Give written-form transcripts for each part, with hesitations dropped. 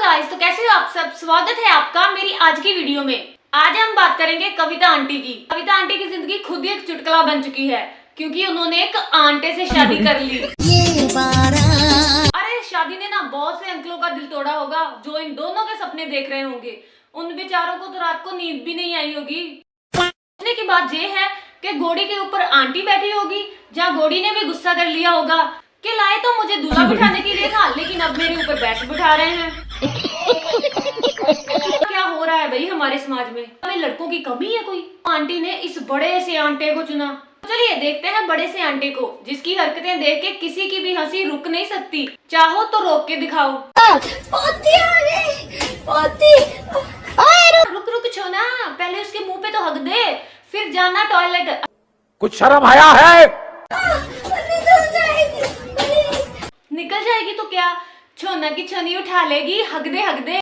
Guys, तो कैसे हो आप सब। स्वागत है आपका मेरी आज की वीडियो में। आज हम बात करेंगे कविता आंटी की। कविता आंटी की जिंदगी खुद ही एक चुटकुला बन चुकी है, क्योंकि उन्होंने एक आंटे से शादी कर ली। अरे शादी ने ना बहुत से अंकलों का दिल तोड़ा होगा, जो इन दोनों के सपने देख रहे होंगे। उन बेचारों को तो रात को नींद भी नहीं आई होगी। सोचने की बात ये है कि घोड़ी के ऊपर आंटी बैठी होगी, जहाँ घोड़ी ने भी गुस्सा कर लिया होगा कि लाए तो मुझे दूल्हा बिठाने के लिए था, लेकिन अब मेरे ऊपर बैठ बिठा रहे हैं। क्या हो रहा है भाई हमारे समाज में? हमें लड़कों की कमी है कोई? आंटी ने इस बड़े से आंटे को चुना। चलिए देखते हैं बड़े से आंटे को, जिसकी हरकतें देख के किसी की भी हंसी रुक नहीं सकती। चाहो तो रोक के दिखाओ। पोती आ गई, पोती। रुक रुक छोना, पहले उसके मुंह पे तो हक दे, फिर जाना टॉयलेट। कुछ शर्म आया है? निकल जाएगी तो क्या, छोना की छोनी उठा लेगी। हक दे हक दे।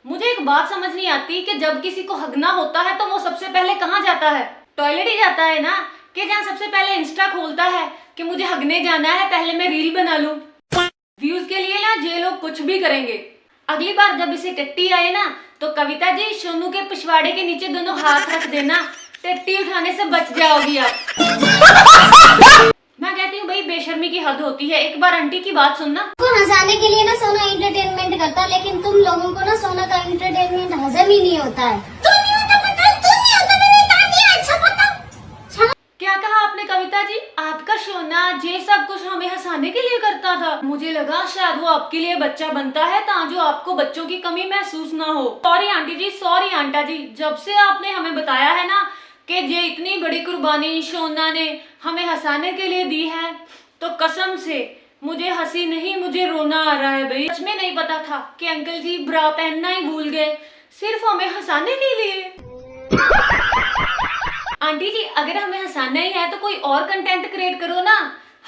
मुझे एक बात समझ नहीं आती कि जब किसी को हगना होता है तो वो सबसे पहले कहाँ जाता है? टॉयलेट ही जाता है ना, कि जहाँ सबसे पहले इंस्टा खोलता है कि मुझे हगने जाना है, पहले मैं रील बना लूं। व्यूज के लिए ना ये लोग कुछ भी करेंगे। अगली बार जब इसे टट्टी आए ना, तो कविता जी सोनू के पिछवाड़े के नीचे दोनों हाथ रख देना, टट्टी उठाने से बच जाओगी आप। मैं कहती हूँ भाई बेशर्मी की हद होती है। एक बार आंटी की बात सुनना। को हंसाने के लिए ना सोना एंटरटेनमेंट करता है, लेकिन तुम लोगों को ना सोना का एंटरटेनमेंट हजम ही नहीं होता है। क्या कहा आपने कविता जी? आपका सोना ये सब कुछ हमें हंसाने के लिए करता था? मुझे लगा शायद वो आपके लिए बच्चा बनता है ताकि आपको बच्चों की कमी महसूस ना हो। सॉरी आंटी जी, सॉरी आंटा जी। जब से आपने हमें बताया है ना कि ये इतनी बड़ी कुर्बानी सोना ने हमें हंसाने के लिए दी है, तो कसम से मुझे हंसी नहीं, मुझे रोना आ रहा है भाई। सच में नहीं पता था कि अंकल जी ब्रा पहनना ही भूल गए, सिर्फ हमें हंसाने के लिए। आंटी जी अगर हमें हंसाना ही है तो कोई और कंटेंट क्रिएट करो ना,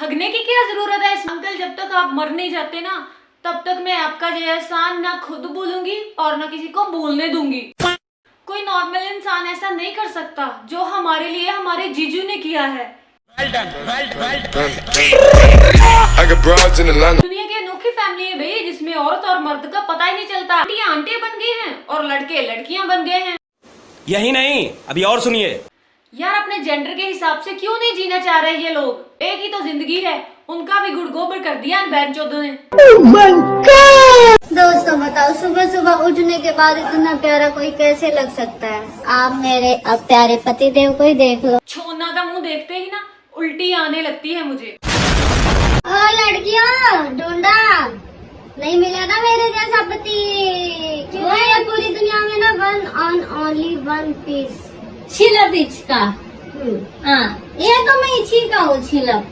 हगने की क्या जरूरत है? अंकल जब तक आप मर नहीं जाते ना, तब तक मैं आपका ये एहसान ना खुद भूलूंगी और ना किसी को भूलने दूंगी। कोई नॉर्मल इंसान ऐसा नहीं कर सकता जो हमारे लिए हमारे जीजू ने किया है। दुनिया की अनोखी फैमिली है भाई, जिसमें औरत और मर्द का पता ही नहीं चलता। आंटी आंटे बन गए हैं और लड़के लड़कियां बन गए हैं। यही नहीं, अभी और सुनिए। यार अपने जेंडर के हिसाब से क्यों नहीं जीना चाह रहे ये लोग? एक ही तो जिंदगी है, उनका भी गुड़ गोबर कर दिया इन बैनचोदों ने। दोस्तों बताओ, सुबह सुबह उठने के बाद इतना प्यारा कोई कैसे लग सकता है? आप मेरे अब प्यारे पति देव को ही देख लो। छोना का मुंह देखते ही ना उल्टी आने लगती है मुझे। ओ लड़कियों, ढूंढा नहीं मिला ना मेरे जैसा पति। क्यों है पूरी दुनिया में ना one on only one piece छिलप का। हाँ ये तो मैं इसी का हूँ, छिलप।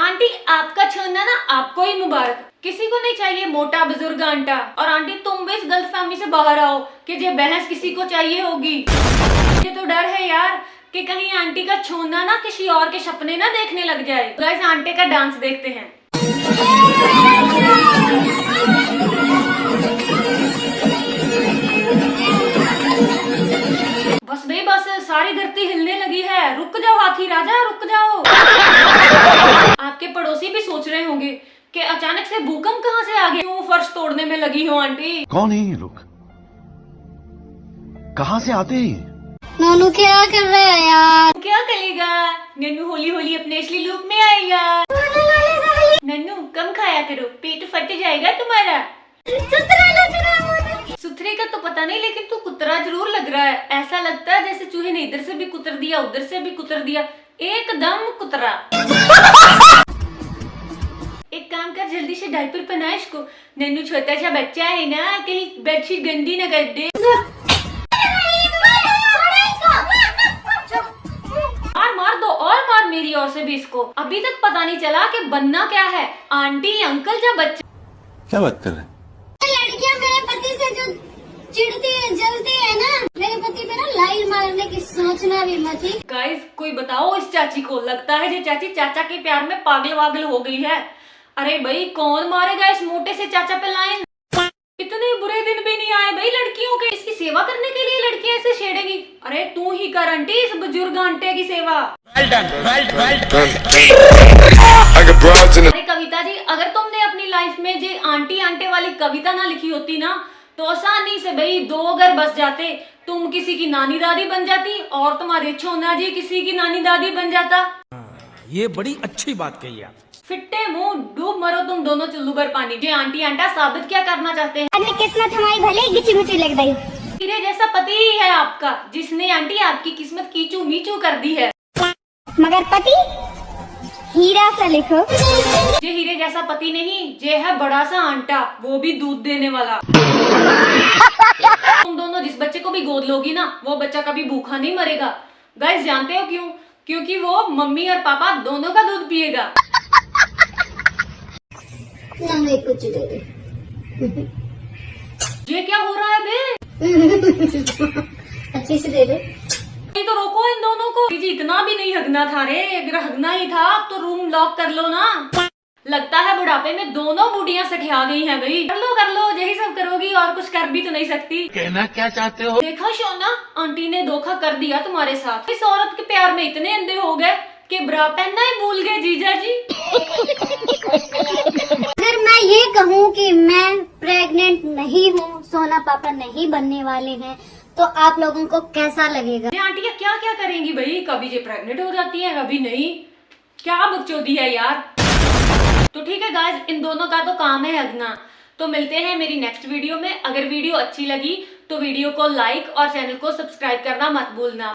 आंटी आपका छोना ना आपको ही मुबारक। किसी को नहीं चाहिए मोटा बुजुर्ग आंटा। और आंटी तुम भी इस गलतफहमी से बाहर आओ कि ये बहस किसी को चाहिए होगी। मुझे तो डर है यार कि कहीं आंटी का छोना ना किसी और के सपने ना देखने लग जाए। गाइस आंटे का डांस देखते हैं। बस भाई बस, सारी धरती हिलने लगी है। रुक जाओ हाथी राजा, रुक जाओ। आपके पड़ोसी भी सोच रहे होंगे कि अचानक से भूकंप कहाँ से आ गया, क्यों फर्श तोड़ने में लगी हो आंटी? कौन है ये लोग? कहाँ से आते हैं? नोनू क्या कर रहा है यार? क्या करेगा नन्नू? होली होली अपने असली लुक में आएगा। नन्नू कम खाया करो, पेट फट जाएगा तुम्हारा। सुथरे का तो पता नहीं, लेकिन तू कुतरा जरूर लग रहा है। ऐसा लगता है जैसे चूहे ने इधर से भी कुतर दिया, उधर से भी कुतर दिया, एकदम कुतरा। एक काम कर, जल्दी से डायपर पहना इसको। नन्नू छोटा सा बच्चा है ना, कहीं बेडशीट गंदी न कर दे। मार मार दो और मार मेरी ओर से भी इसको। अभी तक पता नहीं चला कि बनना क्या है, आंटी अंकल या बच्चा। क्या बात कर रहे हैं? लड़कियां मेरे पति से जो चिढ़ती है, जलती है ना, मेरे पति पे ना लाइन मारने की सोचना भी मत ही। गाइस कोई बताओ इस चाची को, लगता है ये चाची चाचा के प्यार में पागल वागल हो गई है। अरे भाई कौन मारेगा इस मोटे से चाचा पे लाइन? इतने बुरे दिन भी नहीं आए भाई लड़कियों के, इसकी सेवा करने के लिए लड़कियां ऐसे छेड़ेगी। अरे तू ही कर आंटी इस बुजुर्ग आंटे की सेवा। अरे कविता जी, अगर तुमने अपनी लाइफ में जो आंटी आंटे वाली कविता ना लिखी होती ना, तो आसानी से भाई 2 घर बस जाते। तुम किसी की नानी दादी बन जाती और तुम्हारे छोना जी किसी की नानी दादी बन जाता। ये बड़ी अच्छी बात कही आप। फिट्टे मुंह, डूब मरो तुम दोनों चुल्लू भर पानी। ये आंटी आंटा साबित क्या करना चाहते हैं? अपनी किस्मत हमारी भले ही गिची मिची लग रही, हीरे जैसा पति ही है आपका, जिसने आंटी आपकी किस्मत कीचू मीचू कर दी है। मगर पति हीरा सा लिखो। ये हीरे जैसा पति नहीं, ये है बड़ा सा आंटा, वो भी दूध देने वाला। तुम दोनों जिस बच्चे को भी गोद लोगी ना, वो बच्चा कभी भूखा नहीं मरेगा। गाइस जानते हो क्यों? क्योंकि वो मम्मी और पापा दोनों का दूध पिएगा। ना मैं कुछ दे दे। ये क्या हो रहा है बे? अच्छे से दे दे। नहीं तो रोको इन दोनों को। जी इतना भी नहीं हगना था रे, अगर हगना ही था तो रूम लॉक कर लो ना। लगता है बुढ़ापे में दोनों बूढ़ियां सठिया गई हैं भाई। कर लो यही सब करोगी और कुछ कर भी तो नहीं सकती। कहना क्या चाहते हो? देखा शोना, आंटी ने धोखा कर दिया तुम्हारे साथ। इस औरत के प्यार में इतने अंधे हो गए कि ब्रा पहनना ही भूल गए जीजा जी। अगर मैं ये कहूँ कि मैं प्रेग्नेंट नहीं हूँ, सोना पापा नहीं बनने वाले हैं, तो आप लोगों को कैसा लगेगा? ये आंटियां क्या क्या करेंगी भाई? कभी ये प्रेग्नेंट हो जाती है, कभी नहीं। क्या बकचोदी है यार। तो ठीक है गाइस, इन दोनों का तो काम है हगना। तो मिलते हैं मेरी नेक्स्ट वीडियो में। अगर वीडियो अच्छी लगी तो वीडियो को लाइक और चैनल को सब्सक्राइब करना मत भूलना।